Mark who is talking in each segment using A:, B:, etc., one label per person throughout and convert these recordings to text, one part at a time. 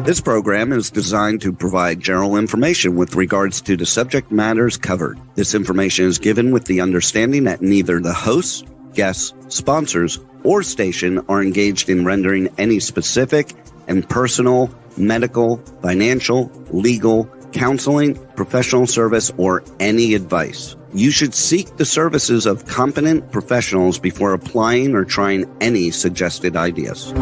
A: This program is designed to provide general information with regards to the subject matters covered. This information is given with the understanding that neither the hosts, guests, sponsors, or station are engaged in rendering any specific and personal, medical, financial, legal, counseling, professional service, or any advice. You should seek the services of competent professionals before applying or trying any suggested ideas.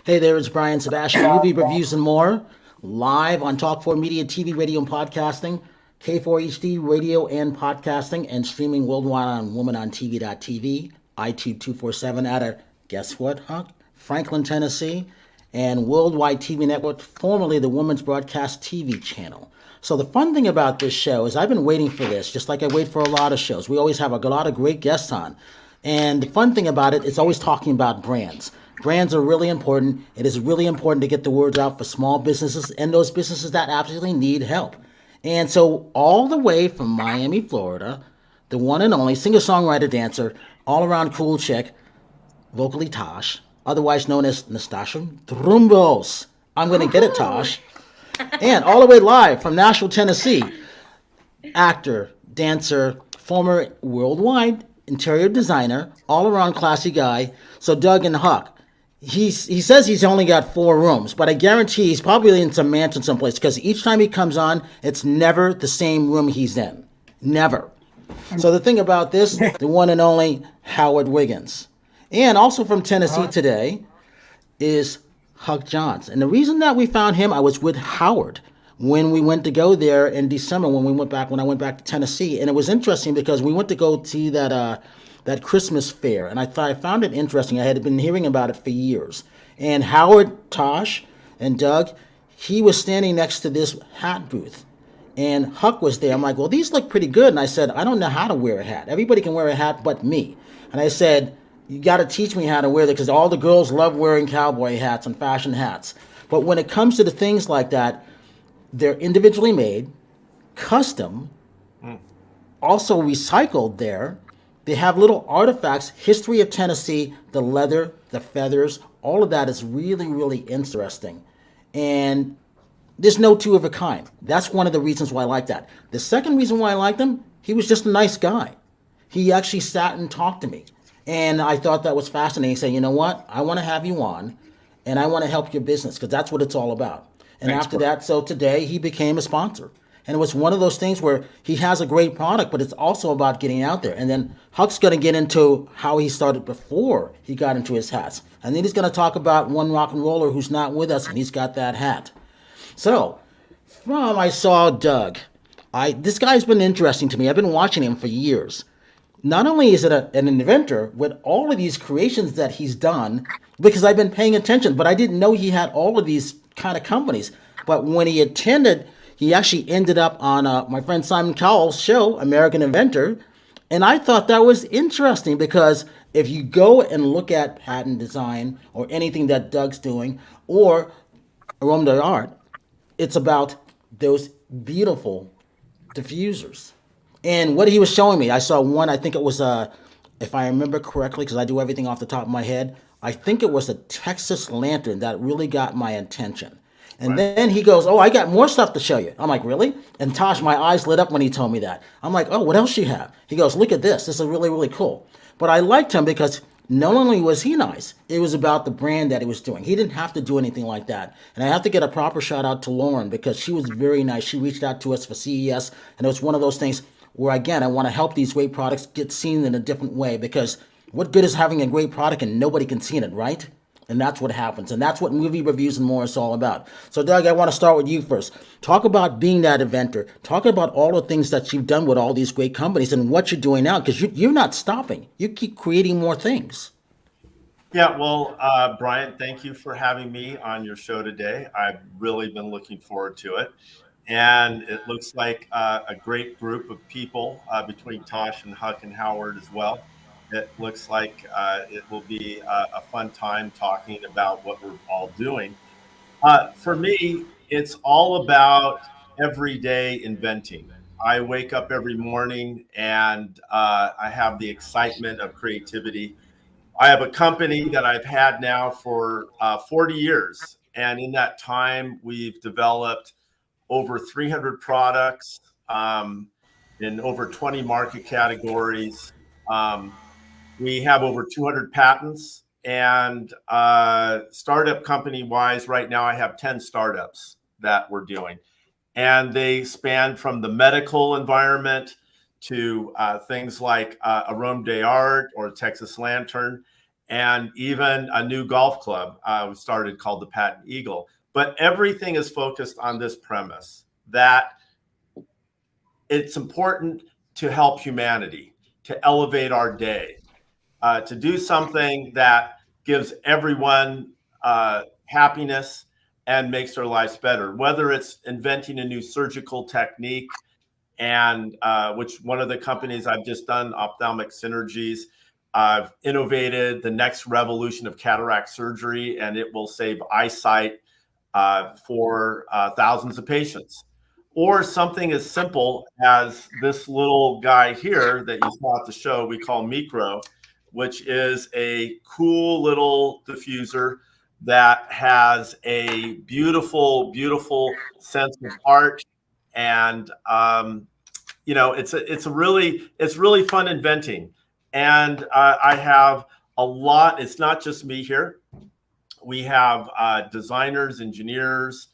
B: Hey there, it's Brian Sebastian, movie reviews and more, live on Talk4 Media, TV, radio, and podcasting, K4HD radio and podcasting, and streaming worldwide on womanontv.tv, iTunes 247 at our, guess what, Huck? Franklin, Tennessee, and Worldwide TV Network, formerly the Women's Broadcast TV channel. So the fun thing about this show is I've been waiting for this, just like I wait for a lot of shows. We always have a lot of great guests on. And the fun thing about it is always talking about brands. Brands are really important. It is really important to get the words out for small businesses and those businesses that absolutely need help. And so all the way from Miami, Florida, the one and only singer-songwriter, dancer, all-around cool chick, vocally Tosh, otherwise known as Nastasia Drumbos. I'm going to get it, Tosh. And all the way live from Nashville, Tennessee, actor, dancer, former worldwide interior designer, all-around classy guy. So Doug and Huck. He says he's only got 4 rooms, but I guarantee he's probably in some mansion someplace because each time he comes on, it's never the same room he's in. Never. So the thing about this, the one and only Howard Wiggins. And also from Tennessee today is Huck Johns. And the reason that we found him, I was with Howard when we went to go there in December when I went back to Tennessee. And it was interesting because we went to go see that Christmas fair, and I found it interesting. I had been hearing about it for years. And Howard, Tosh, and Doug, he was standing next to this hat booth, and Huck was there. I'm like, well, these look pretty good. And I said, I don't know how to wear a hat. Everybody can wear a hat but me. And I said, you got to teach me how to wear that because all the girls love wearing cowboy hats and fashion hats. But when it comes to the things like that, they're individually made, custom, also recycled there. They have little artifacts, history of Tennessee, the leather, the feathers, all of that is really, really interesting. And there's no two of a kind. That's one of the reasons why I like that. The second reason why I liked him, he was just a nice guy. He actually sat and talked to me. And I thought that was fascinating. He said, you know what? I want to have you on, and I want to help your business because that's what it's all about. And after that, so today he became a sponsor. And it was one of those things where he has a great product, but it's also about getting out there. And then Huck's going to get into how he started before he got into his hats. And then he's going to talk about one rock and roller who's not with us, and he's got that hat. So, I saw Doug. This guy's been interesting to me. I've been watching him for years. Not only is it an inventor with all of these creations that he's done, because I've been paying attention, but I didn't know he had all of these kind of companies. But when he attended, he actually ended up on my friend Simon Cowell's show, American Inventor. And I thought that was interesting because if you go and look at patent design or anything that Doug's doing or Arome d'Art, it's about those beautiful diffusers. And what he was showing me, I saw one, I think it was, if I remember correctly, because I do everything off the top of my head, I think it was a Texas lantern that really got my attention. And then he goes, oh, I got more stuff to show you. I'm like, really? And Tosh, my eyes lit up when he told me that. I'm like, oh, what else you have? He goes, look at this. This is really, really cool. But I liked him because not only was he nice, it was about the brand that he was doing. He didn't have to do anything like that. And I have to get a proper shout out to Lauren because she was very nice. She reached out to us for CES. And it was one of those things where, again, I want to help these great products get seen in a different way because what good is having a great product and nobody can see it, right? And that's what happens. And that's what Movie Reviews and More is all about. So, Doug, I want to start with you first. Talk about being that inventor. Talk about all the things that you've done with all these great companies and what you're doing now, because you're not stopping. You keep creating more things.
C: Yeah, well, Brian, thank you for having me on your show today. I've really been looking forward to it. And it looks like a great group of people between Tosh and Huck and Howard as well. It looks like it will be a fun time talking about what we're all doing. For me, it's all about everyday inventing. I wake up every morning and I have the excitement of creativity. I have a company that I've had now for 40 years. And in that time, we've developed over 300 products in over 20 market categories. We have over 200 patents. And startup company wise, right now I have 10 startups that we're doing. And they span from the medical environment to things like Arome de Art or Texas Lantern, and even a new golf club we started called the Patton Eagle. But everything is focused on this premise that it's important to help humanity, to elevate our day, to do something that gives everyone happiness and makes their lives better, whether it's inventing a new surgical technique, and which one of the companies I've just done, Ophthalmic Synergies, I've innovated the next revolution of cataract surgery, and it will save eyesight for thousands of patients. Or something as simple as this little guy here that you saw at the show we call Micro, which is a cool little diffuser that has a beautiful, beautiful sense of art. And it's really fun inventing. And I have a lot. It's not just me here. We have designers, engineers,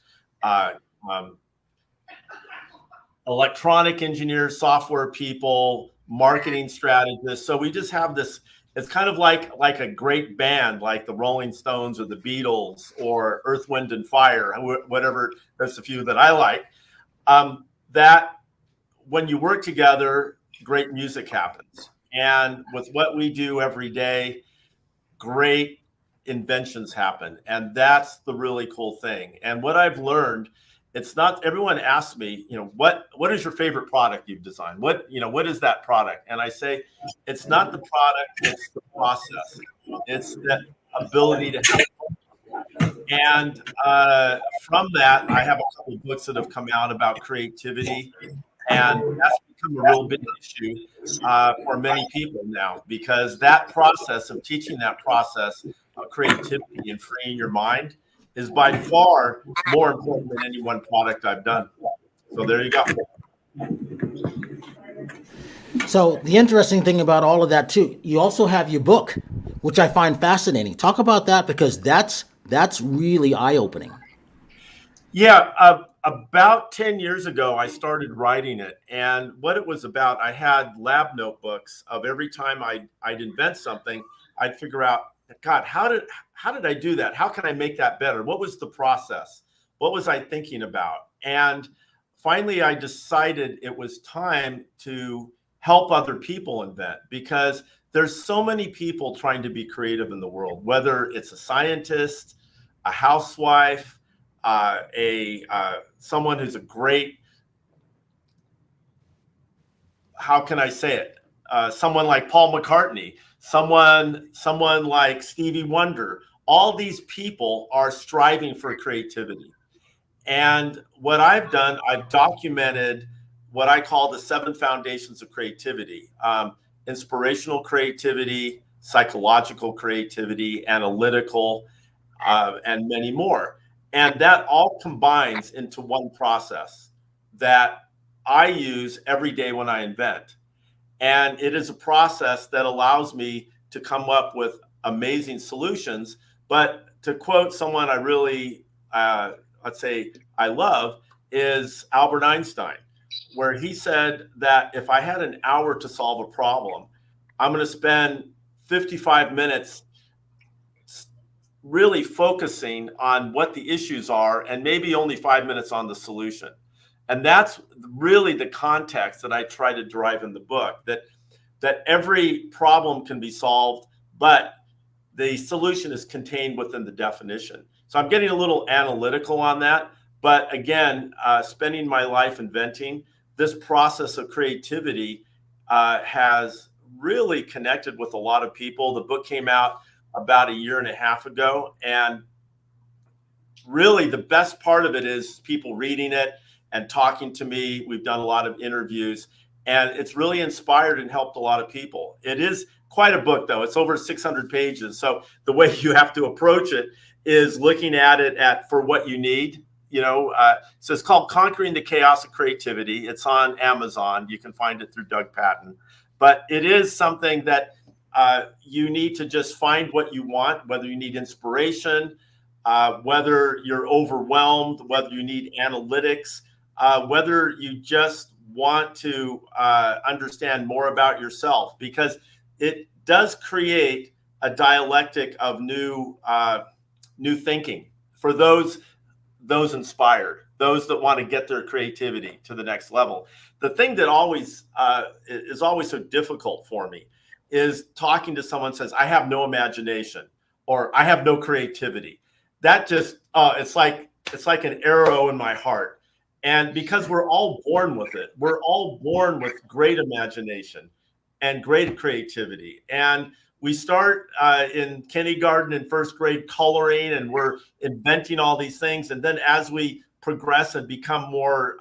C: electronic engineers, software people, marketing strategists. So we just have this. It's kind of like a great band, like the Rolling Stones or the Beatles or Earth, Wind, and Fire, whatever. There's a few that I like. That when you work together, great music happens. And with what we do every day, great inventions happen. And that's the really cool thing. And what I've learned, it's not, everyone asks me, what is your favorite product you've designed? What is that product? And I say, it's not the product, it's the process. It's the ability to help. And from that, I have a couple of books that have come out about creativity. And that's become a real big issue for many people now, because that process of teaching that process of creativity and freeing your mind is by far more important than any one product I've done. So there you go.
B: So the interesting thing about all of that too, you also have your book, which I find fascinating. Talk about that, because that's really eye-opening.
C: Yeah, about 10 years ago, I started writing it. And what it was about, I had lab notebooks of every time I'd invent something, I'd figure out, God, how did I do that? How can I make that better? What was the process? What was I thinking about? And finally, I decided it was time to help other people invent, because there's so many people trying to be creative in the world, whether it's a scientist, a housewife, someone who's a great, how can I say it? Someone like Paul McCartney, someone like Stevie Wonder. All these people are striving for creativity. And what I've done, I've documented what I call the 7 foundations of creativity: inspirational creativity, psychological creativity, analytical, and many more. And that all combines into one process that I use every day when I invent. And it is a process that allows me to come up with amazing solutions. But to quote someone I really, let's say I love, is Albert Einstein, where he said that if I had an hour to solve a problem, I'm going to spend 55 minutes really focusing on what the issues are and maybe only 5 minutes on the solution. And that's really the context that I try to drive in the book, that every problem can be solved, but the solution is contained within the definition. So I'm getting a little analytical on that. But again, spending my life inventing, this process of creativity has really connected with a lot of people. The book came out about 1.5 years ago. And really the best part of it is people reading it and talking to me. We've done a lot of interviews, and it's really inspired and helped a lot of people. It is quite a book, though. It's over 600 pages. So the way you have to approach it is looking at it for what you need. So it's called Conquering the Chaos of Creativity. It's on Amazon. You can find it through Doug Patton. But it is something that you need to just find what you want, whether you need inspiration, whether you're overwhelmed, whether you need analytics, whether you just want to understand more about yourself, because it does create a dialectic of new thinking for those inspired, those that want to get their creativity to the next level. The thing that is always so difficult for me is talking to someone who says, I have no imagination, or I have no creativity. That just, it's like an arrow in my heart. And because we're all born with it, we're all born with great imagination and great creativity. And we start in kindergarten and first grade coloring, and we're inventing all these things. And then as we progress and become more,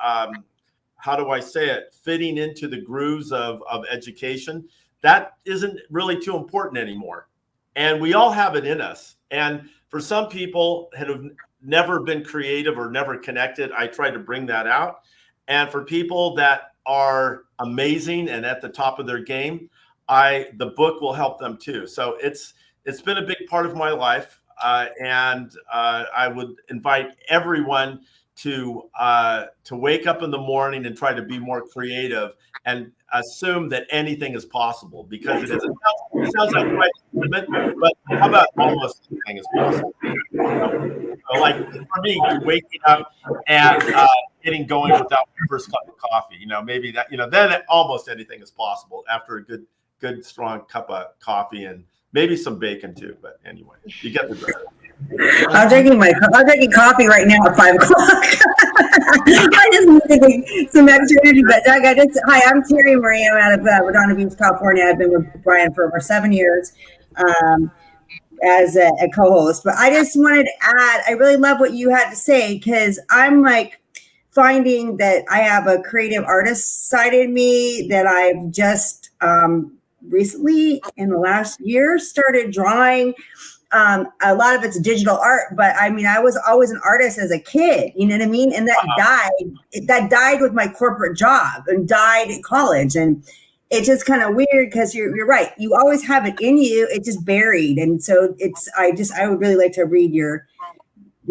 C: fitting into the grooves of education, that isn't really too important anymore. And we all have it in us. And for some people that have never been creative or never connected, I try to bring that out. And for people that are amazing and at the top of their game, the book will help them too. So it's been a big part of my life, and I would invite everyone to wake up in the morning and try to be more creative and assume that anything is possible, because it sounds like quite a commitment, but how about almost anything is possible? So like for me, waking up and getting going without my first cup of coffee, maybe that, then almost anything is possible after a good strong cup of coffee and maybe some bacon too. But anyway, you get the drift.
D: I'm drinking coffee right now at 5 o'clock. I just need some extra energy. But Doug, hi, I'm Terry Marie. I'm out of Redondo Beach, California. I've been with Brian for over 7 years as a co-host. But I just wanted to add, I really love what you had to say, because I'm like finding that I have a creative artist side in me that I've just recently in the last year started drawing. A lot of it's digital art, but I mean, I was always an artist as a kid, you know what I mean? And that died with my corporate job and died at college. And it's just kind of weird, because you're right. You always have it in you. It's just buried. And so I would really like to read your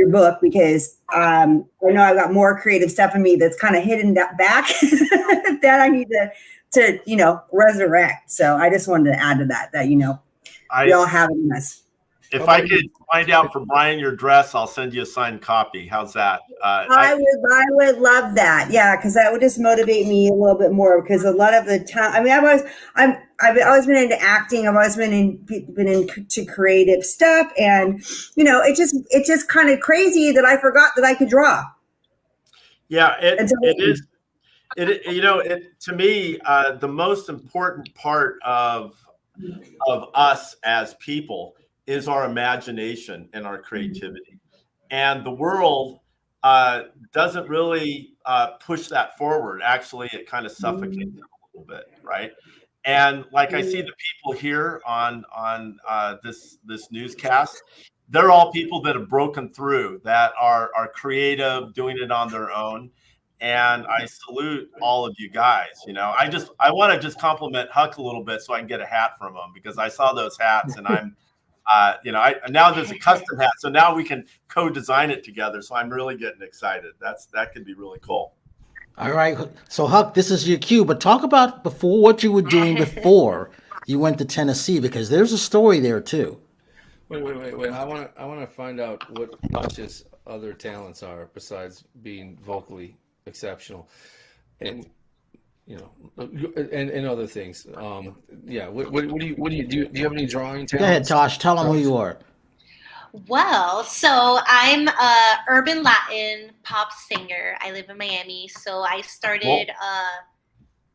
D: book, because I know I've got more creative stuff in me that's kind of hidden back that I need to resurrect. So I just wanted to add to that we all have it in us.
C: If I could find out for Brian your address, I'll send you a signed copy. How's that?
D: I would love that. Yeah, because that would just motivate me a little bit more. Because a lot of the time, I mean, I've always been into acting. I've always been into creative stuff, and it's just kind of crazy that I forgot that I could draw.
C: Yeah, it is. To me, the most important part of us as people is our imagination and our creativity. And the world doesn't really push that forward. Actually, it kind of suffocates it a little bit, right? And like I see the people here on this newscast, they're all people that have broken through, that are creative, doing it on their own. And I salute all of you guys. I want to just compliment Huck a little bit so I can get a hat from him, because I saw those hats and I'm now there's a custom hat, so now we can co-design it together. So I'm really getting excited. That could be really cool.
B: All right. So Huck, this is your cue, but talk about what you were doing before you went to Tennessee, because there's a story there too.
E: Wait. I wanna find out what Tasha's other talents are besides being vocally exceptional, and and other things. Yeah. What do you do? Do you have any drawing
B: Go ahead,
E: talents?
B: Tosh. Tell them who you are.
F: Well, so I'm a urban Latin pop singer. I live in Miami, so I started.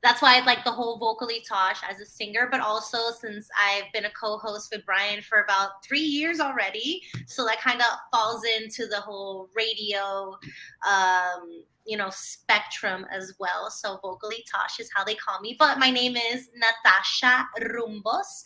F: That's why I like the whole vocally Tosh as a singer, but also since I've been a co-host with Brian for about 3 years already, so that kind of falls into the whole radio, spectrum as well. So vocally Tosh is how they call me, but my name is Natasha Rumbos.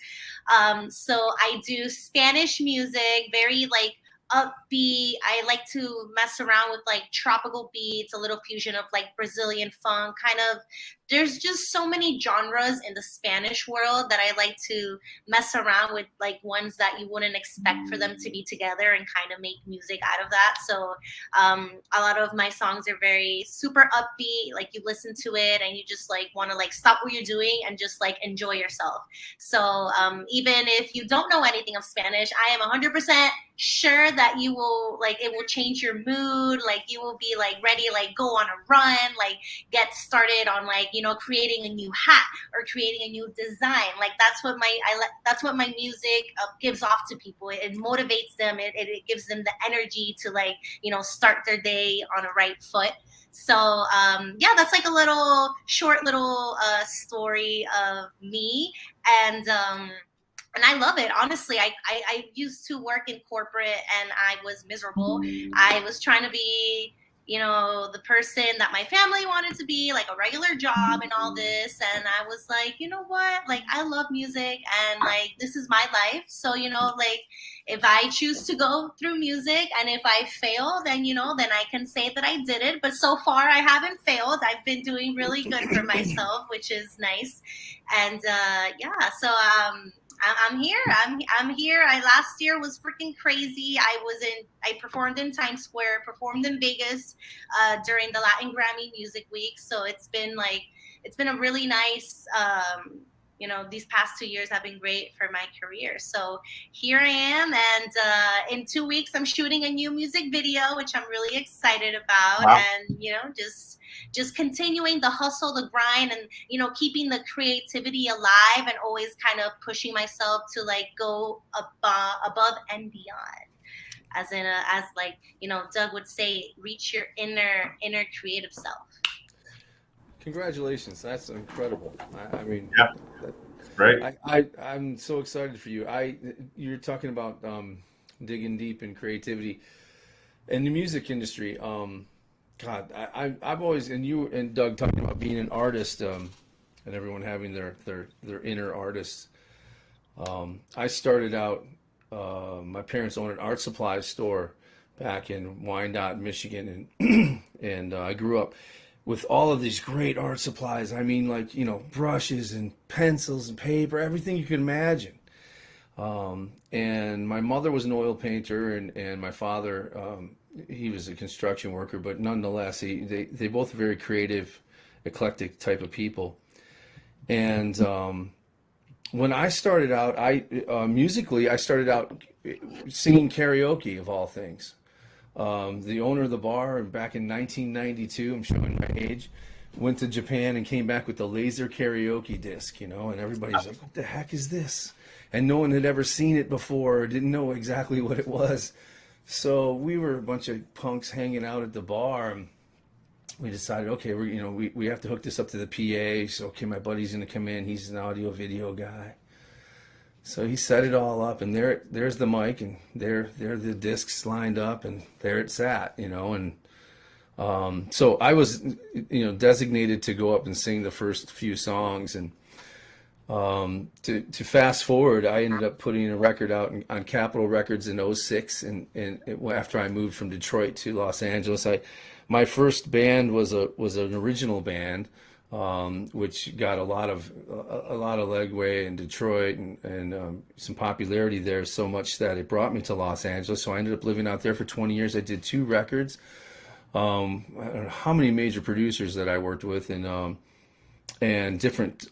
F: So I do Spanish music, very like upbeat. I like to mess around with like tropical beats, a little fusion of like Brazilian funk, kind of. There's just so many genres in the Spanish world that I like to mess around with, like ones that you wouldn't expect for them to be together and kind of make music out of that. So a lot of my songs are very super upbeat, like you listen to it and you just like want to like stop what you're doing and just like enjoy yourself. So even if you don't know anything of Spanish, I am 100% sure that you will like, it will change your mood. Like you will be like ready, like go on a run, like get started on like, creating a new hat or creating a new design. Like that's what my music gives off to people. It motivates them. It gives them the energy to like, start their day on a right foot. So that's like a little short little story of me. And I love it. Honestly, I used to work in corporate and I was miserable. I was trying to be, the person that my family wanted to be, like a regular job and all this. And I was like, you know what? Like, I love music and like, this is my life. So, like if I choose to go through music and if I fail, then, then I can say that I did it. But so far I haven't failed. I've been doing really good for myself, which is nice. And so I'm here. I'm here. Last year was freaking crazy. I performed in Times Square, performed in Vegas during the Latin Grammy Music Week. So it's been a really nice, these past 2 years have been great for my career. So here I am. And in 2 weeks, I'm shooting a new music video, which I'm really excited about.
C: Wow.
F: And, just continuing the hustle, the grind, and, keeping the creativity alive and always kind of pushing myself to like go above and beyond. As Doug would say, reach your inner creative self.
E: Congratulations, that's incredible. I mean,
C: Yeah. Right.
E: I'm so excited for you. You're talking about digging deep in creativity in the music industry. God, I've always, and you and Doug talking about being an artist, and everyone having their inner artists. I started out. My parents owned an art supply store back in Wyandotte, Michigan, and I grew up with all of these great art supplies. I mean, like, brushes and pencils and paper, everything you can imagine. And my mother was an oil painter, and my father, he was a construction worker, but nonetheless, they both very creative, eclectic type of people. And when I started out, musically, I started out singing karaoke, of all things. The owner of the bar back in 1992, I'm showing my age, went to Japan and came back with the laser karaoke disc, and everybody's like, what the heck is this? And no one had ever seen it before, or didn't know exactly what it was. So we were a bunch of punks hanging out at the bar, and we decided, okay, we have to hook this up to the PA. So, okay, my buddy's going to come in. He's an audio video guy. So he set it all up, and there's the mic, and there the discs lined up, and there it sat, and so I was, designated to go up and sing the first few songs, and to fast forward, I ended up putting a record out on Capitol Records in '06, and after I moved from Detroit to Los Angeles, my first band was an original band, which got a lot of legway in Detroit and some popularity there, so much that it brought me to Los Angeles. So I ended up living out there for 20 years. I did 2 records. I don't know how many major producers that I worked with, and different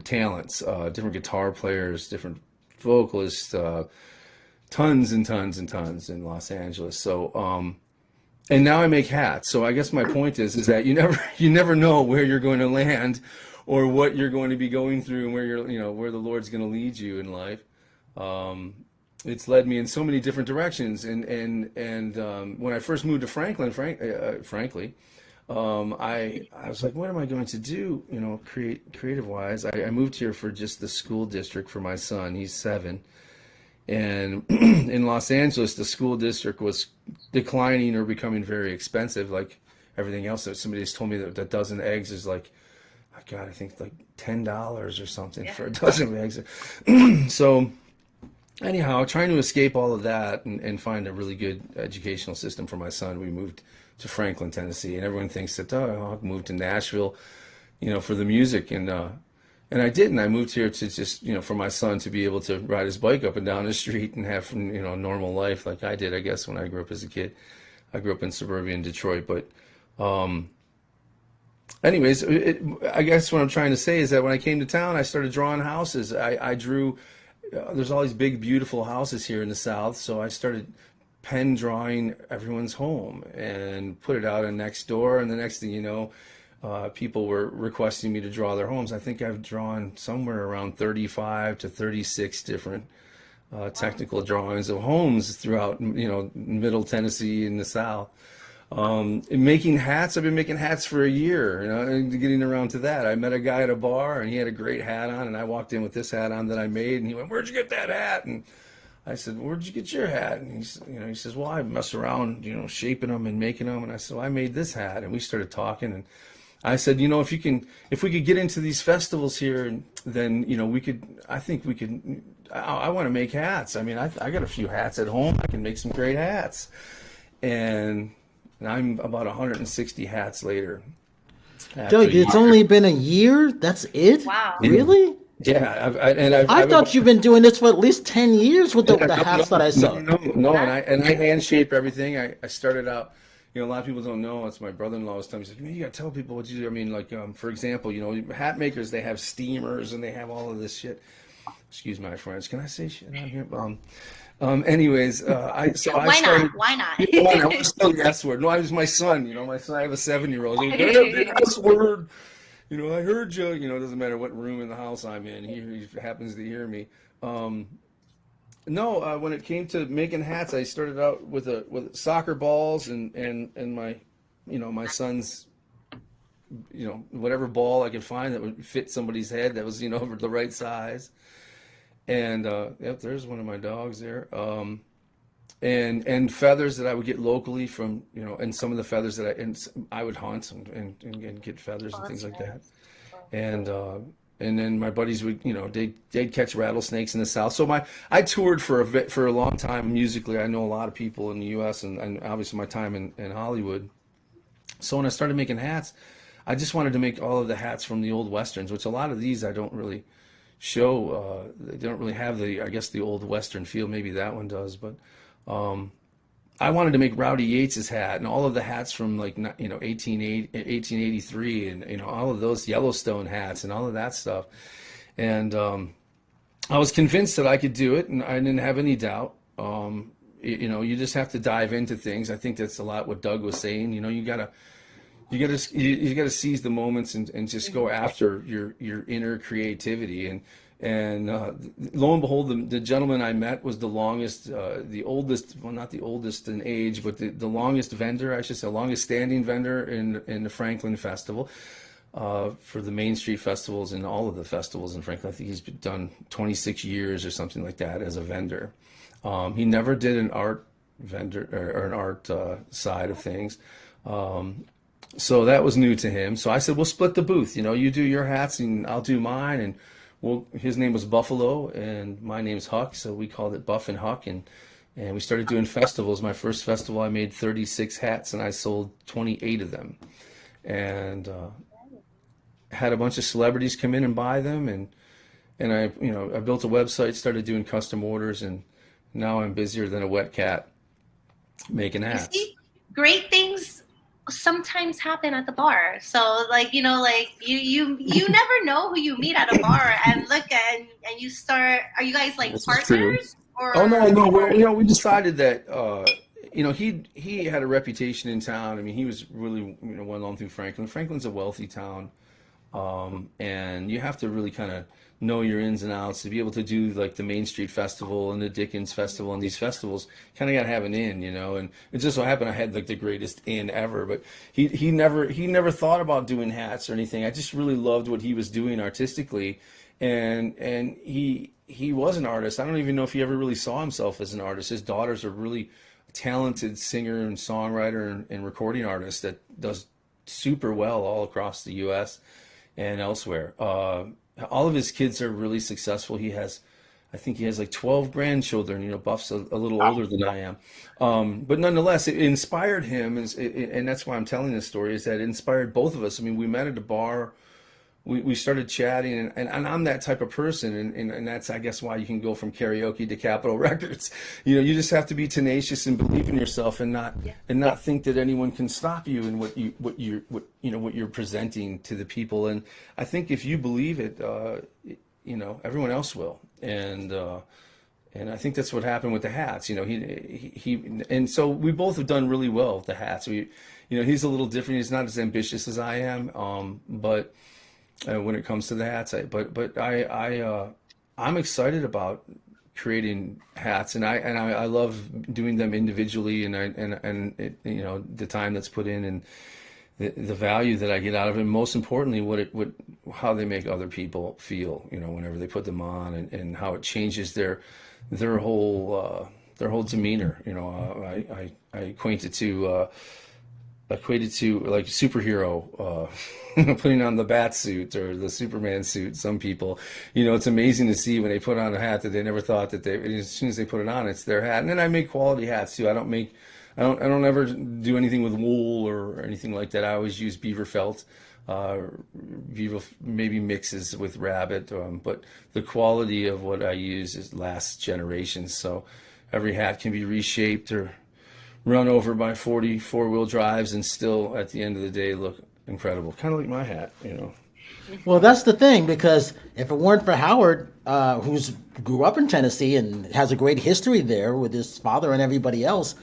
E: talents, different guitar players, different vocalist, tons and tons and tons in Los Angeles. So, and now I make hats. So I guess my point is that you never know where you're going to land or what you're going to be going through and where the Lord's going to lead you in life. It's led me in so many different directions. And when I first moved to Franklin, frankly, I was like, what am I going to do? Creative wise, I moved here for just the school district for my son. He's 7. And in Los Angeles, the school district was declining or becoming very expensive, like everything else. Somebody just told me that a dozen eggs is like, oh God, I think like $10 or something for a dozen eggs. So anyhow, trying to escape all of that and find a really good educational system for my son, we moved to Franklin, Tennessee. And everyone thinks that, Huck moved to Nashville, for the music. And I didn't. I moved here to just, for my son to be able to ride his bike up and down the street and have, a normal life like I did, I guess, when I grew up as a kid. I grew up in suburban Detroit. But anyways, I guess what I'm trying to say is that when I came to town, I started drawing houses. I drew, there's all these big, beautiful houses here in the South. So I started pen drawing everyone's home and put it out on Nextdoor. And the next thing you know, people were requesting me to draw their homes. I think I've drawn somewhere around 35 to 36 different technical drawings of homes throughout, Middle Tennessee and the South. Making hats, I've been making hats for a year, and getting around to that. I met a guy at a bar and he had a great hat on, and I walked in with this hat on that I made, and he went, "Where'd you get that hat?" And I said, "Where'd you get your hat?" And he says, "Well, I mess around, shaping them and making them." And I said, "Well, I made this hat." And we started talking, and I said, if we could get into these festivals here, then, I want to make hats. I mean, I got a few hats at home. I can make some great hats. And I'm about 160 hats later.
B: Doug, it's only been a year? That's it?
F: Wow.
B: Really?
E: Yeah.
B: I thought you've been doing this for at least 10 years with the hats that I saw.
E: No, and I hand shape everything. I started out, a lot of people don't know. It's my brother-in-law was telling me, he's like, "Man, you got to tell people what you do." I mean, like, for example, hat makers, they have steamers and they have all of this shit. Excuse my French. Can I say shit on here? Anyways,
F: Why
E: started.
F: Why not?
E: Why not? What's the S word? No, I was my son. My son. I have a 7-year-old. The S word. I heard you. It doesn't matter what room in the house I'm in. He happens to hear me. No, when it came to making hats, I started out with soccer balls and my, my son's, whatever ball I could find that would fit somebody's head that was, the right size. And yep, there's one of my dogs there. And feathers that I would get locally from, and some of the feathers that I would hunt and get feathers and things like that. And then my buddies would, they'd catch rattlesnakes in the South. So I toured for a long time musically. I know a lot of people in the U.S. and obviously my time in Hollywood. So when I started making hats, I just wanted to make all of the hats from the old Westerns, which a lot of these I don't really show. They don't really have the old Western feel. Maybe that one does, but I wanted to make Rowdy Yates's hat and all of the hats from 1883 and all of those Yellowstone hats and all of that stuff. And I was convinced that I could do it, and I didn't have any doubt. You just have to dive into things. I think that's a lot what Doug was saying. You gotta seize the moments and just go after your inner creativity. And lo and behold, the gentleman I met was the longest, the oldest, well, not the oldest in age, but the longest vendor, I should say, longest standing vendor in the Franklin Festival, for the Main Street festivals and all of the festivals in Franklin. I think he's done 26 years or something like that as a vendor. He never did an art vendor or an art side of things. So that was new to him. So I said, we'll split the booth. You do your hats and I'll do mine. And his name was Buffalo and my name's Huck. So we called it Buff and Huck. And we started doing festivals. My first festival, I made 36 hats and I sold 28 of them. And had a bunch of celebrities come in and buy them. And I built a website, started doing custom orders. And now I'm busier than a wet cat making hats.
F: Great things sometimes happen at the bar. So like, you know, like you never know who you meet at a bar and look at and you start. Are you guys like
E: This is true.
F: partners or?
E: Oh no, we decided that he had a reputation in town. I mean, he was really well known through Franklin. Franklin's a wealthy town, and you have to really kind of know your ins and outs to be able to do like the Main Street Festival and the Dickens Festival and these festivals. Kind of got to have an in, and it just so happened I had like the greatest in ever. But he never thought about doing hats or anything. I just really loved what he was doing artistically, and he was an artist. I don't even know if he ever really saw himself as an artist. His daughters are really talented singer and songwriter and recording artist that does super well all across the U.S. and elsewhere. All of his kids are really successful. I think he has like 12 grandchildren. Buff's a little older than I am. But nonetheless, it inspired him, and that's why I'm telling this story, is that it inspired both of us. I mean, we met at a bar. We started chatting, and I'm that type of person, and that's, I guess, why you can go from karaoke to Capitol Records. You just have to be tenacious and believe in yourself, and not think that anyone can stop you in what you're presenting to the people. And I think if you believe it, everyone else will. And I think that's what happened with the hats. And so we both have done really well with the hats. He's a little different. He's not as ambitious as I am, but. When it comes to the hats, I'm excited about creating hats, and I love doing them individually, and the time that's put in, and the value that I get out of it. Most importantly, how they make other people feel, whenever they put them on, and how it changes their whole demeanor. I equate it to like superhero, putting on the bat suit or the Superman suit. Some people, it's amazing to see when they put on a hat that they never thought that as soon as they put it on, it's their hat. And then I make quality hats too. I don't ever do anything with wool or anything like that. I always use beaver felt. Beaver maybe mixes with rabbit, but the quality of what I use lasts generations. So every hat can be reshaped or run over by 40 four-wheel drives and still at the end of the day look incredible, kind of like my hat.
B: Well, that's the thing, because if it weren't for Howard, who's grew up in Tennessee and has a great history there with his father and everybody else,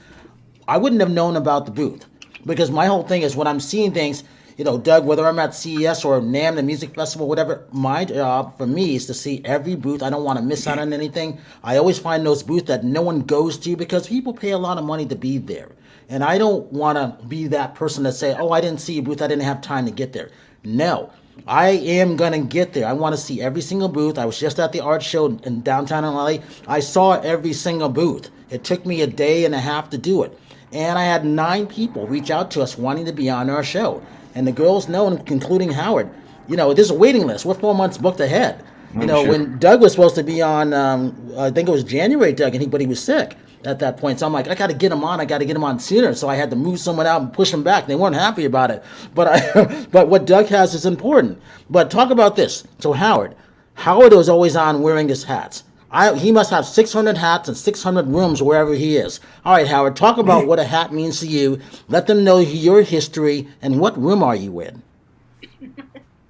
B: I wouldn't have known about the booth. Because my whole thing is when I'm seeing things, Doug, whether I'm at CES or NAMM, the music festival, whatever, my job for me is to see every booth. I don't want to miss out on anything. I always find those booths that no one goes to because people pay a lot of money to be there. And I don't want to be that person that say, oh, I didn't see a booth, I didn't have time to get there. No, I am going to get there. I want to see every single booth. I was just at the art show in downtown LA. I saw every single booth. It took me a day and a half to do it. And I had 9 people reach out to us wanting to be on our show. And the girls know, including Howard, there's a waiting list. We're 4 months booked ahead.
E: Sure.
B: When Doug was supposed to be on, I think it was January, Doug, but he was sick at that point. So I'm like, I got to get him on sooner. So I had to move someone out and push him back. They weren't happy about it. But what Doug has is important. But talk about this. So Howard was always on wearing his hats. He must have 600 hats and 600 rooms wherever he is. All right, Howard, talk about what a hat means to you. Let them know your history and what room are you in?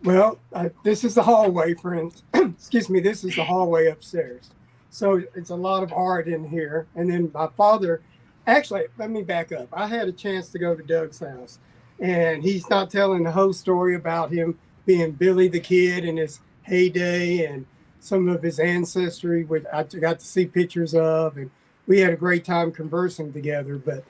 G: Well, this is the hallway, friends. Excuse me, this is the hallway upstairs. So it's a lot of art in here. And then my father, actually, let me back up. I had a chance to go to Doug's house, and he's not telling the whole story about him being Billy the Kid in his heyday and some of his ancestry, which I got to see pictures of, and we had a great time conversing together. But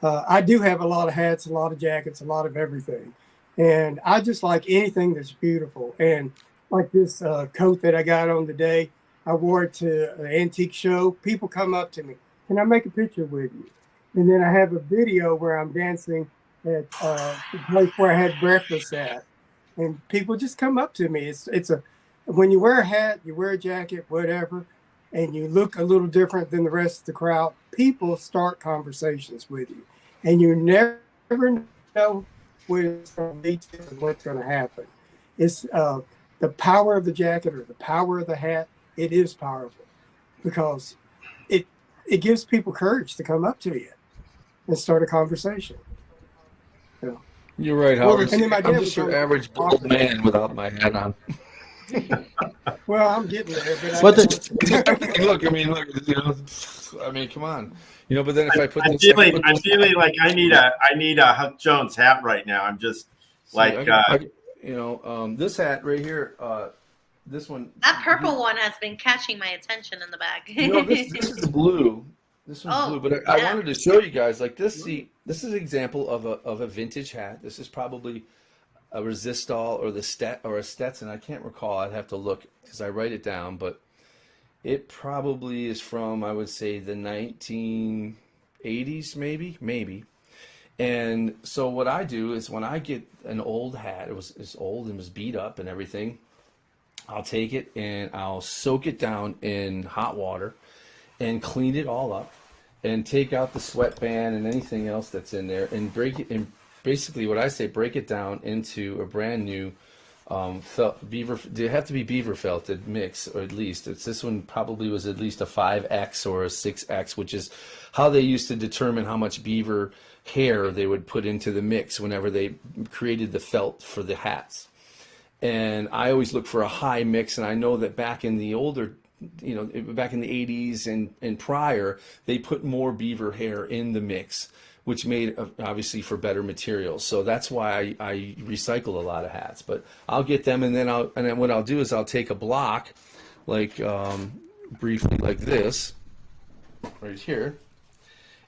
G: I do have a lot of hats, a lot of jackets, a lot of everything. And I just like anything that's beautiful. And like this coat that I got on today, I wore it to an antique show. People come up to me, can I make a picture with you? And then I have a video where I'm dancing at the place where I had breakfast at. And people just come up to me. When you wear a hat, you wear a jacket, whatever, and you look a little different than the rest of the crowd, people start conversations with you. And you never know where it's going to lead to and what's going to happen. It's the power of the jacket or the power of the hat. It is powerful because it gives people courage to come up to you and start a conversation. You know.
E: You're right,
B: Well,
E: Howard.
G: And then my dad
E: I'm
G: was
E: just your
G: on
E: average bald
G: office.
E: man without my hat on.
G: Well, I'm getting there, but
B: But
E: Look, I mean, look, you know, I mean, come on, you know. But then if I put
C: I'm
E: this,
C: feeling like I need a Huck Jones hat right now. I'm just like
E: this hat right here, this one.
F: That purple one has been catching my attention in the back.
E: No, this is blue. This one's blue, but I wanted to show you guys like this. See, this is an example of a vintage hat. This is probably a Resistol or a Stetson. I can't recall. I'd have to look because I write it down, but it probably is from, I would say, the 1980s, maybe. And so what I do is when I get an old hat, it's old and was beat up and everything, I'll take it and I'll soak it down in hot water and clean it all up and take out the sweatband and anything else that's in there and break it. And basically what I say, break it down into a brand new beaver. They have to be beaver felted mix, or at least this one probably was at least a 5X or a 6X, which is how they used to determine how much beaver hair they would put into the mix whenever they created the felt for the hats. And I always look for a high mix, and I know that back in the older, back in the 80s and prior, they put more beaver hair in the mix, which made obviously for better materials. So that's why I recycle a lot of hats. But I'll get them, and then what I'll do is I'll take a block, like briefly like this, right here,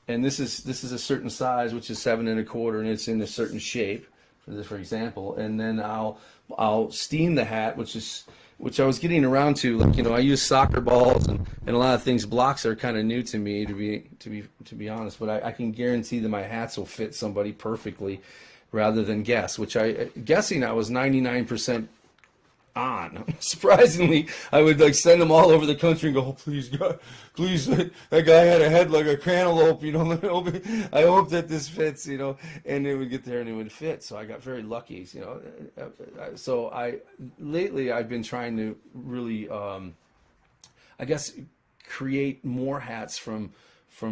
E: and this is a certain size, which is 7 1/4, and it's in a certain shape, for example, and then I'll steam the hat, which I was getting around to. Like, I use soccer balls and a lot of things. Blocks are kind of new to me, to be honest. But I can guarantee that my hats will fit somebody perfectly, rather than guess. Guessing I was 99% on. Surprisingly, I would send them all over the country and go, oh, please God, please, that guy had a head like a cantaloupe, I hope that this fits, and they would get there and it would fit. So I got very lucky, so lately I've been trying to really, I guess, create more hats from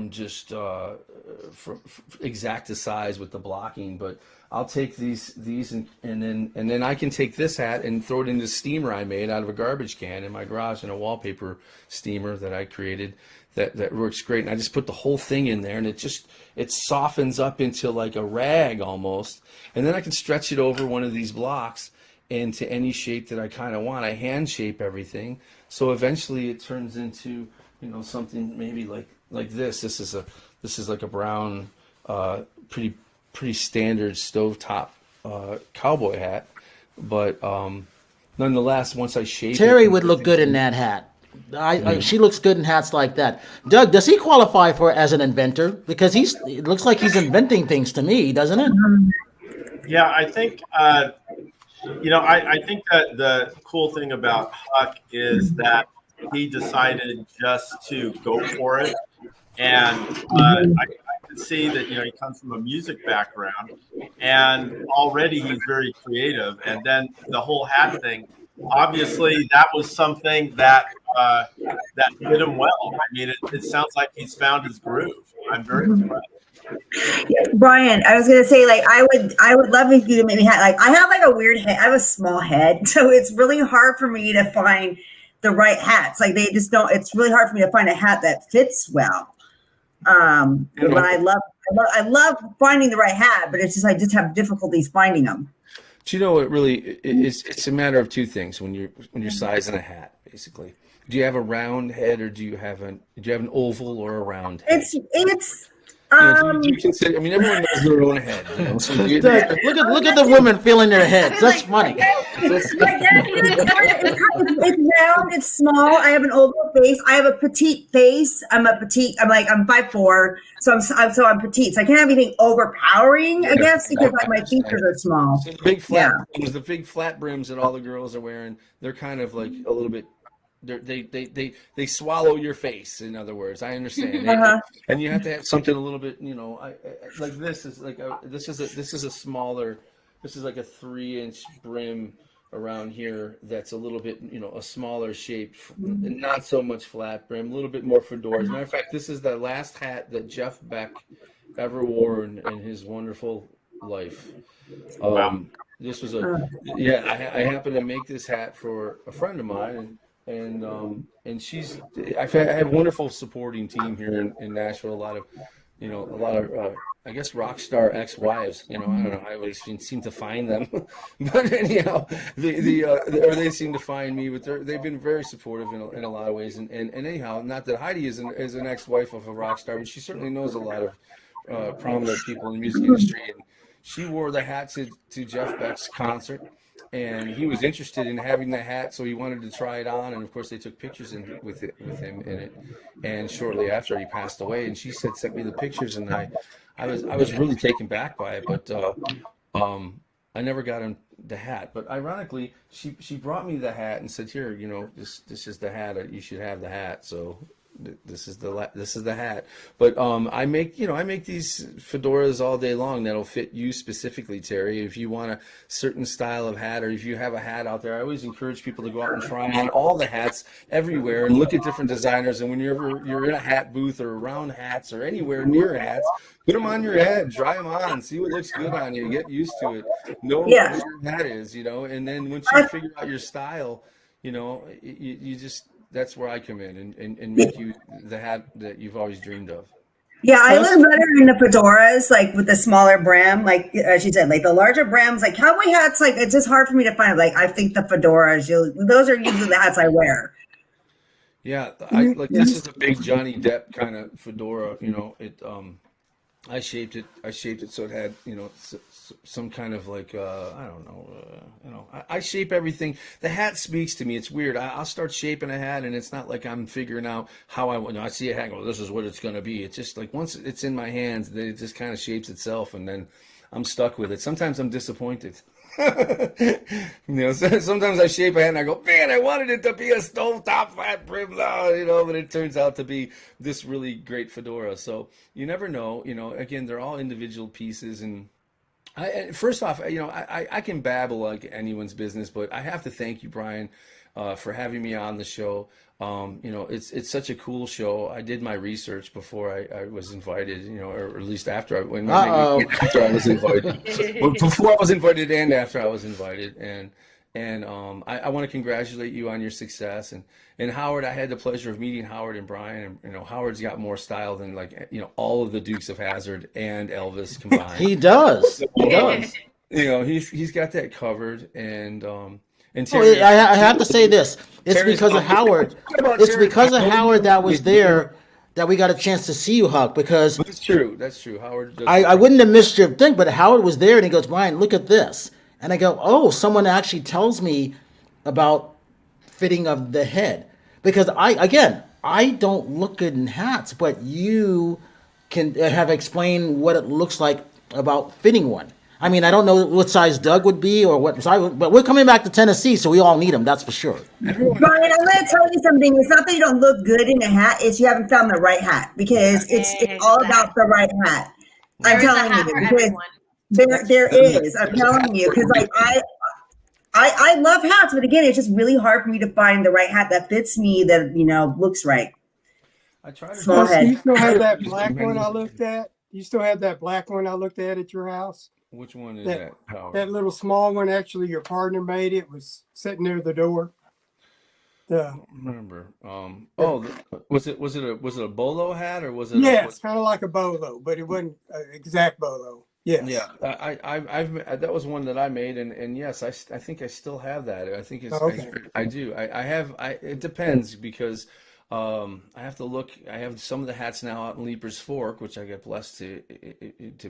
E: just from exact to size with the blocking. But I'll take these and then I can take this hat and throw it in the steamer I made out of a garbage can in my garage, in a wallpaper steamer that I created that works great. And I just put the whole thing in there, and it softens up into like a rag almost. And then I can stretch it over one of these blocks into any shape that I kind of want. I hand shape everything, so eventually it turns into something maybe like this. This is like a brown, pretty standard stovetop cowboy hat, but nonetheless, once I shape
B: Terry
E: it,
B: would look good in that hat. She looks good in hats like that. Doug, does he qualify as an inventor? Because it looks like he's inventing things to me, doesn't it?
C: Yeah, I think I think that the cool thing about Huck is that he decided just to go for it, and I can see that he comes from a music background, and already he's very creative. And then the whole hat thing, obviously, that was something that fit him well. I mean, it sounds like he's found his groove. I'm very impressed.
D: Brian, I was gonna say, I would love if you could make me hat. I have a weird head. I have a small head, so it's really hard for me to find the right hats. They just don't. It's really hard for me to find a hat that fits well. But I love finding the right hat, but it's just I just have difficulties finding them.
E: Do you know what really it's a matter of two things when you're sizing a hat, basically. Do you have a round head, or do you have an oval or a round head?
D: It's
E: do you consider, everyone knows their own head. So
B: look at the women feeling their heads. That's funny.
D: It's round. It's small. I have an oval face. I have a petite face. I'm 5'4", so I'm petite. So I can't have anything overpowering, I guess, because my features are small.
E: So the big flat brims that all the girls are wearing, they're kind of like a little bit. They swallow your face. In other words, I understand, and you have to have something a little bit, like this is like this is a smaller, this is like a 3-inch brim around here. That's a little bit, a smaller shape, not so much flat brim, a little bit more fedora. As a matter of fact, this is the last hat that Jeff Beck ever wore in his wonderful life.
C: Wow.
E: This was yeah. I happened to make this hat for a friend of mine, and she's. I have a wonderful supporting team here in Nashville. A lot of, a lot of I guess rock star ex-wives. I don't know. I always seem to find them, but anyhow, or they seem to find me. But they've been very supportive in a lot of ways. And anyhow, not that Heidi is an ex-wife of a rock star, but she certainly knows a lot of prominent people in the music industry. And she wore the hat to Jeff Beck's concert, and he was interested in having the hat, so he wanted to try it on. And of course, they took pictures with him in it. And shortly after, he passed away. And she sent me the pictures, and I was really taken back by it. But I never got him the hat. But ironically, she brought me the hat and said, "Here, this is the hat. You should have the hat." So this is the hat. But I make these fedoras all day long that'll fit you specifically, Terry. If you want a certain style of hat, or if you have a hat out there, I always encourage people to go out and try on all the hats everywhere and look at different designers. And when you're in a hat booth or around hats or anywhere near hats, put them on your head, try them on, see what looks good on you, get used to it, know what your hat is, and then once you figure out your style, you just, that's where I come in and make you the hat that you've always dreamed of.
D: Yeah, I look better in the fedoras, like with the smaller brim, like as you said, like the larger brims, like cowboy hats. Like it's just hard for me to find. Like I think the fedoras, those are usually the hats I wear.
E: Yeah, this is a big Johnny Depp kind of fedora. I shaped it so it had some kind of like I don't know, I shape everything. The hat speaks to me. It's weird. I'll start shaping a hat, and it's not like I'm figuring out how I want. I see a hat, and go, this is what it's going to be. It's just like once it's in my hands, it just kind of shapes itself, and then I'm stuck with it. Sometimes I'm disappointed. Sometimes I shape a hat and I go, man, I wanted it to be a stovetop flat brim now, but it turns out to be this really great fedora. So you never know, again, they're all individual pieces. And first off, I can babble like anyone's business, but I have to thank you, Brian, for having me on the show. It's such a cool show. I did my research before I was invited, or at least after after I was invited. Before I was invited and after I was invited. And I want to congratulate you on your success. And Howard, I had the pleasure of meeting Howard and Brian. And Howard's got more style than all of the Dukes of Hazzard and Elvis combined.
B: He does.
E: He's got that covered. And Terry,
B: I have to say this. It's because of Howard. It's because of Howard that was there that we got a chance to see you, Huck. Because
E: that's true. That's true. Howard.
B: I wouldn't have missed your thing, but Howard was there, and he goes, "Brian, look at this." And I go, "Oh, someone actually tells me about fitting of the head." Because I don't look good in hats, but you can have explained what it looks like about fitting one. I mean, I don't know what size Doug would be or what size, but we're coming back to Tennessee, so we all need him. That's for sure.
D: Brian, I'm going to tell you something. It's not that you don't look good in a hat; it's you haven't found the right hat, because it's all about the right hat. I'm telling you, because there is. I'm telling you, because like I love hats, but again, it's just really hard for me to find the right hat that fits me, that looks right.
E: I try to.
G: Small head. You still have that black one I looked at? You still have that black one I looked at your house?
E: Which one is that?
G: That little small one, actually, your partner made it. Was sitting near the door.
E: I don't remember. Was it a bolo hat, or was it?
G: Yeah, it's kind of like a bolo, but it wasn't an exact bolo. Yes.
E: Yeah. That was one that I made, and yes, I think I still have that. I think it's.
G: Okay.
E: I do. It depends, because I have to look. I have some of the hats now out in Leaper's Fork, which I get blessed to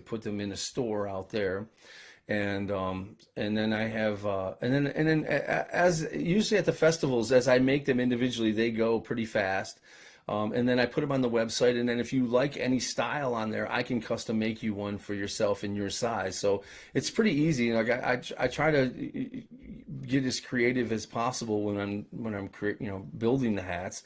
E: put them in a store out there, and then I have and then as usually at the festivals, as I make them individually, they go pretty fast. And then I put them on the website, and then if you like any style on there, I can custom make you one for yourself in your size. So it's pretty easy. Like I try to get as creative as possible when I'm building the hats.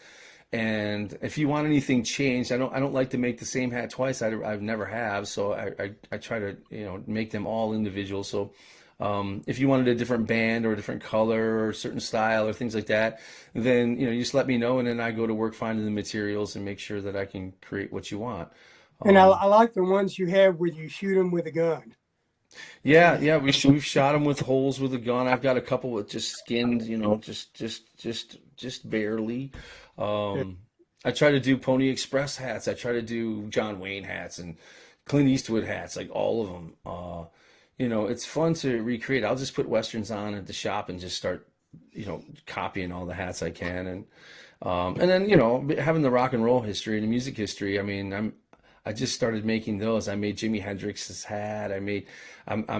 E: And if you want anything changed, I don't like to make the same hat twice. I've never have. So I try to make them all individual. So if you wanted a different band or a different color or a certain style or things like that, then you just let me know, and then I go to work finding the materials and make sure that I can create what you want.
G: And I like the ones you have where you shoot them with a gun.
E: Yeah, we've shot them with holes with a gun. I've got a couple with just skinned, just barely.
G: Yeah.
E: I try to do Pony Express hats. I try to do John Wayne hats and Clint Eastwood hats, like all of them. It's fun to recreate. I'll just put Westerns on at the shop and just start, copying all the hats I can, and then having the rock and roll history and the music history. I mean, I just started making those. I made Jimi Hendrix's hat. I'm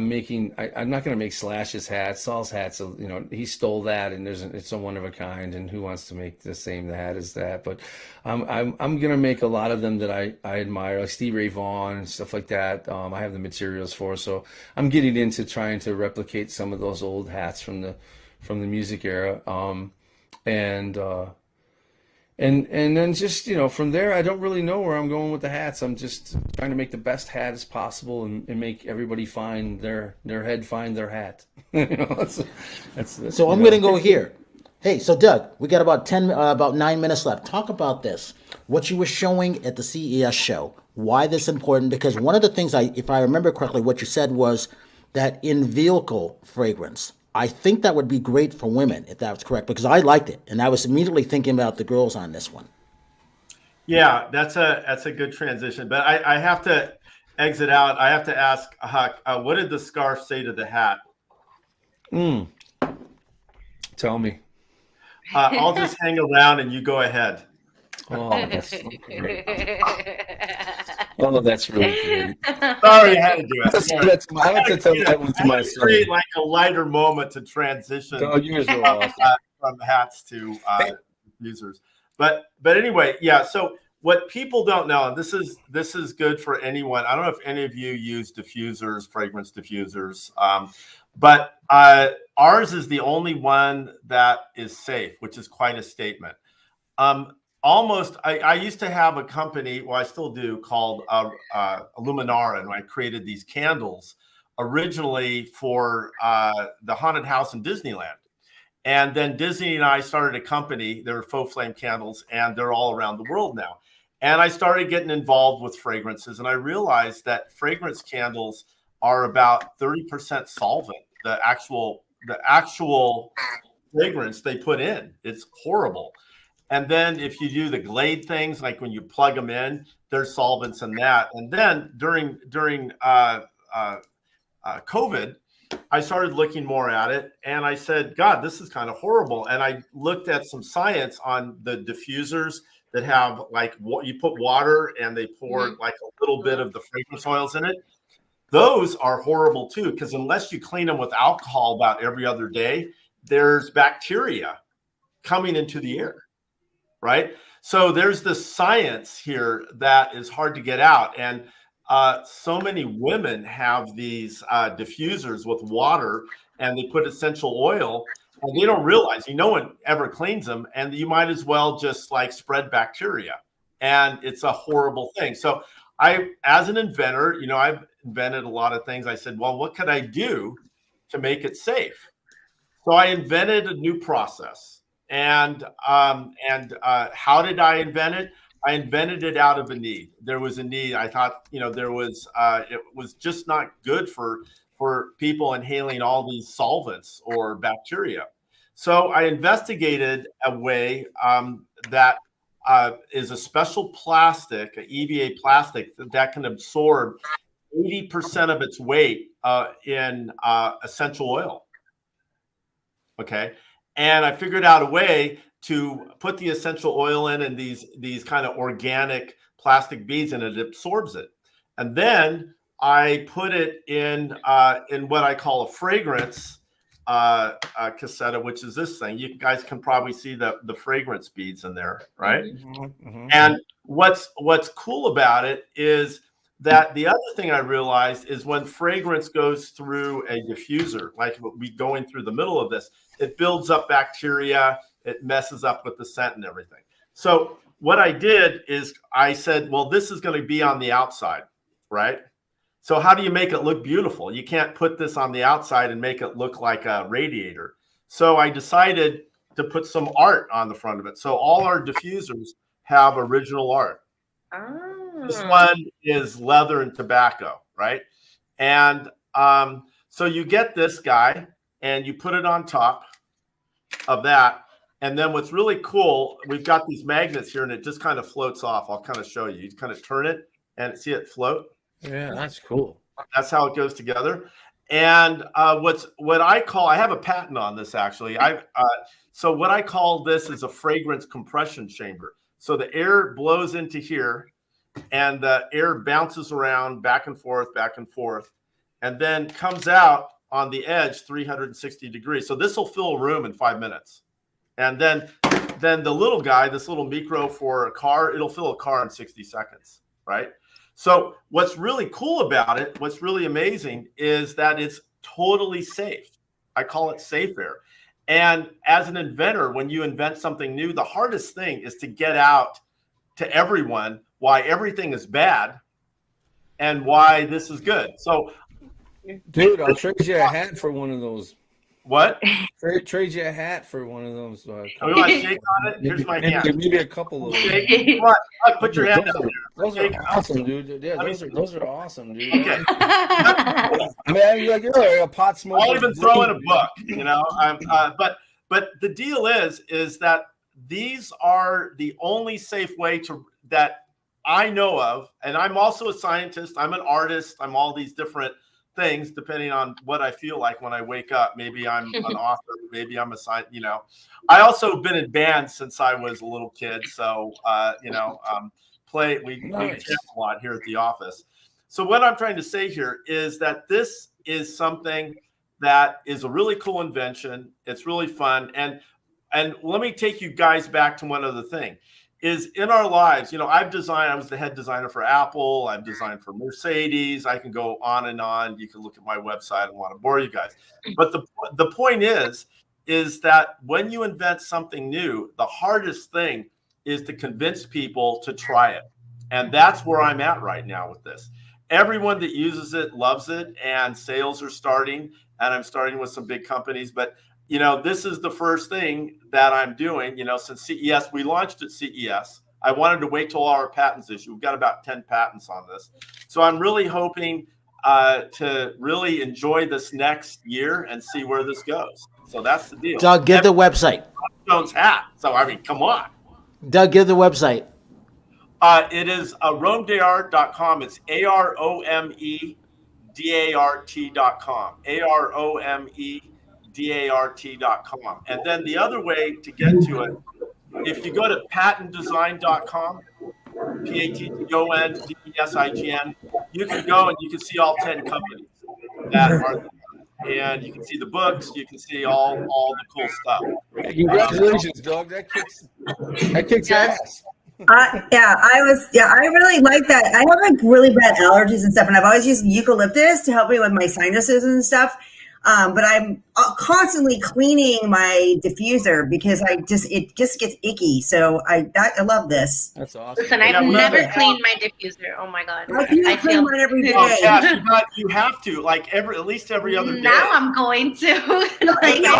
E: making. I'm not going to make Slash's hat. Saul's hat. So he stole that, and it's a one of a kind. And who wants to make the same hat as that? But I'm going to make a lot of them that I admire, like Stevie Ray Vaughan and stuff like that. I have the materials for. So I'm getting into trying to replicate some of those old hats from the music era. And then just, from there, I don't really know where I'm going with the hats. I'm just trying to make the best hat as possible and make everybody find their head, find their hat. That's
B: So I'm going to go here. Hey, so Doug, we got about 9 minutes left. Talk about this. What you were showing at the CES show. Why this important? Because one of the things if I remember correctly, what you said was that in vehicle fragrance, I think that would be great for women, if that was correct, because I liked it, and I was immediately thinking about the girls on this one.
C: Yeah, that's a good transition. But I have to exit out. I have to ask Huck, what did the scarf say to the hat?
E: Tell me.
C: I'll just hang around and you go ahead.
E: Oh, that's so great. Oh, that's really great.
C: Sorry, I had to do it.
E: I have to tell that one to my son.
C: Create like a lighter moment to transition from hats to users. But anyway, yeah. So what people don't know, and this is good for anyone. I don't know if any of you use diffusers, fragrance diffusers, but ours is the only one that is safe, which is quite a statement. I used to have a company, well, I still do, called Luminara, and I created these candles originally for the haunted house in Disneyland. And then Disney and I started a company. They're faux flame candles, and they're all around the world now. And I started getting involved with fragrances, and I realized that fragrance candles are about 30% solvent. The actual fragrance they put in, it's horrible. And then if you do the Glade things, like when you plug them in, there's solvents in that. And then during COVID, I started looking more at it, and I said, God, this is kind of horrible. And I looked at some science on the diffusers that have, like, you put water and they pour like a little bit of the fragrance oils in it. Those are horrible too, because unless you clean them with alcohol about every other day, there's bacteria coming into the air. Right. So there's this science here that is hard to get out. And so many women have these diffusers with water, and they put essential oil, and they don't realize, no one ever cleans them, and you might as well just like spread bacteria. And it's a horrible thing. So as an inventor, I've invented a lot of things. I said, well, what could I do to make it safe? So I invented a new process. And how did I invent it? I invented it out of a need. There was a need. I thought, it was just not good for people inhaling all these solvents or bacteria. So I investigated a way that is a special plastic, an EVA plastic, that can absorb 80% of its weight in essential oil. Okay. And I figured out a way to put the essential oil in and these kind of organic plastic beads, and it absorbs it. And then I put it in what I call a fragrance cassette, which is this thing. You guys can probably see the fragrance beads in there, right? Mm-hmm. And what's cool about it is that the other thing I realized is when fragrance goes through a diffuser, like we going through the middle of this, it builds up bacteria, it messes up with the scent and everything. So what I did is I said, well, this is going to be on the outside, right? So how do you make it look beautiful? You can't put this on the outside and make it look like a radiator. So I decided to put some art on the front of it. So all our diffusers have original art. Oh. This one is leather and tobacco, right? And So you get this guy and you put it on top of that. And then what's really cool, we've got these magnets here and it just kind of floats off. I'll kind of show you. You kind of turn it and see it float.
E: Yeah, that's cool.
C: That's how it goes together. And what I call, I have a patent on this actually. So what I call this is a fragrance compression chamber. So the air blows into here and the air bounces around back and forth, and then comes out on the edge 360 degrees. So this will fill a room in 5 minutes. And then the little guy, this little micro for a car, it'll fill a car in 60 seconds, right? So what's really cool about it, what's really amazing is that it's totally safe. I call it safe air. And as an inventor, when you invent something new, the hardest thing is to get out to everyone why everything is bad and why this is good. So,
E: dude, I'll trade you a hat for one of those.
C: What?
E: Trade you a hat for one of those.
C: You want to shake on it? Here's my hand.
E: Maybe a couple of them.
C: Come on, Huck, put your hand up there.
E: Those are awesome, dude. Yeah, those are awesome, dude.
C: Okay.
E: I mean, you're a pot smoker.
C: I'll even throw in a book, you know. But the deal is that these are the only safe way that I know of, and I'm also a scientist. I'm an artist. I'm all these different things depending on what I feel like when I wake up. Maybe I'm an author, maybe I'm a scientist, you know. I also been in bands since I was a little kid, so we jam a lot here at the office. So what I'm trying to say here is that this is something that is a really cool invention. It's really fun, and let me take you guys back to one other thing. Is in our lives, you know, I was the head designer for Apple. I've designed for Mercedes. I can go on and on. You can look at my website. I don't want to bore you guys. But the point is that when you invent something new, the hardest thing is to convince people to try it. And that's where I'm at right now with this. Everyone that uses it loves it, and sales are starting, and I'm starting with some big companies. But you know, this is the first thing that I'm doing, you know, since CES. We launched at CES. I wanted to wait till our patents issue. We've got about 10 patents on this. So I'm really hoping to really enjoy this next year and see where this goes. So that's the deal.
B: Doug, give the website.
C: Jones hat. So, I mean, come on.
B: Doug, give the website.
C: It is romedeart.com. It's AROMEDART.com. AROMEDART.com. And then the other way to get to it, if you go to pattondesign.com, PATTONDESIGN, you can go and you can see all 10 companies that are there. And you can see the books, you can see all the cool stuff.
E: Congratulations, Doug. That kicks ass.
D: I really like that. I have like really bad allergies and stuff, and I've always used eucalyptus to help me with my sinuses and stuff. But I'm constantly cleaning my diffuser because it just gets icky. So I love this.
E: That's awesome.
F: Listen, I've never cleaned my diffuser. Oh my god,
D: I clean mine every day.
C: Oh, yeah, you have to, like at least every other day.
F: Now I'm going to. I don't even know.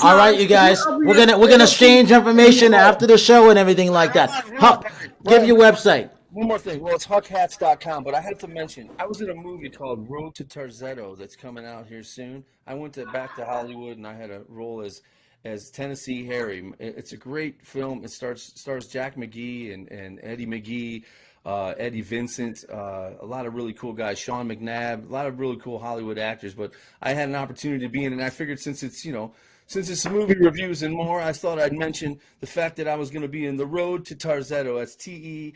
B: All right, you guys, we're gonna exchange information after the show and everything like that. Huck, give your website.
E: One more thing. Well, it's Huckhats.com, but I have to mention, I was in a movie called Road to Tarzetto that's coming out here soon. I went back to Hollywood, and I had a role as Tennessee Harry. It's a great film. It stars Jack McGee and Eddie McGee, Eddie Vincent, a lot of really cool guys, Sean McNabb, a lot of really cool Hollywood actors. But I had an opportunity to be in it, and I figured since it's movie reviews and more, I thought I'd mention the fact that I was going to be in The Road to Tarzetto. That's TERZETTO.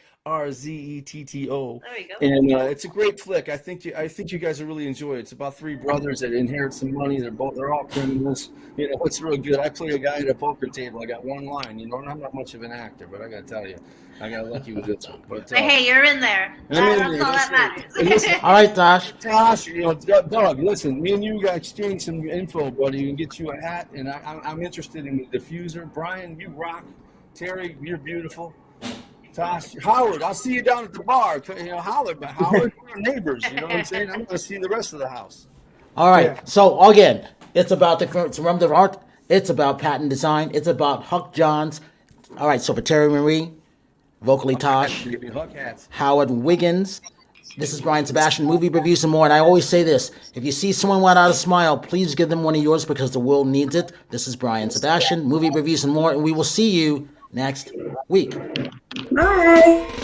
F: There you go.
E: And it's a great flick. I think you guys will really enjoy it. It's about three brothers that inherit some money. They're all criminals. You know, it's real good. I play a guy at a poker table. I got one line. You know, and I'm not much of an actor, but I got to tell you, I got lucky with this one. But
F: hey, you're in there. That's all that matters.
B: All right, Tosh.
E: Tosh, you know, Doug, listen, me and you got to exchange some info, buddy, and get you a hat. And I'm interested in the diffuser. Brian, you rock. Terry, you're beautiful. Tosh, Howard, I'll see you down at the bar. You know, Howard, we're neighbors. You know what I'm saying? I'm going to see the rest of the house.
B: All right. So again, it's about the realm of art. It's about patent design. It's about Huck Johns. All right. So for Terry Marie, vocally Tosh,
E: Huckhats.
B: Howard Wiggins, This is Brian Sebastian, movie reviews and more. And I always say this: if you see someone without a smile, please give them one of yours because the world needs it. This is Brian Sebastian, movie reviews and more, and we will see you next week.
D: Bye.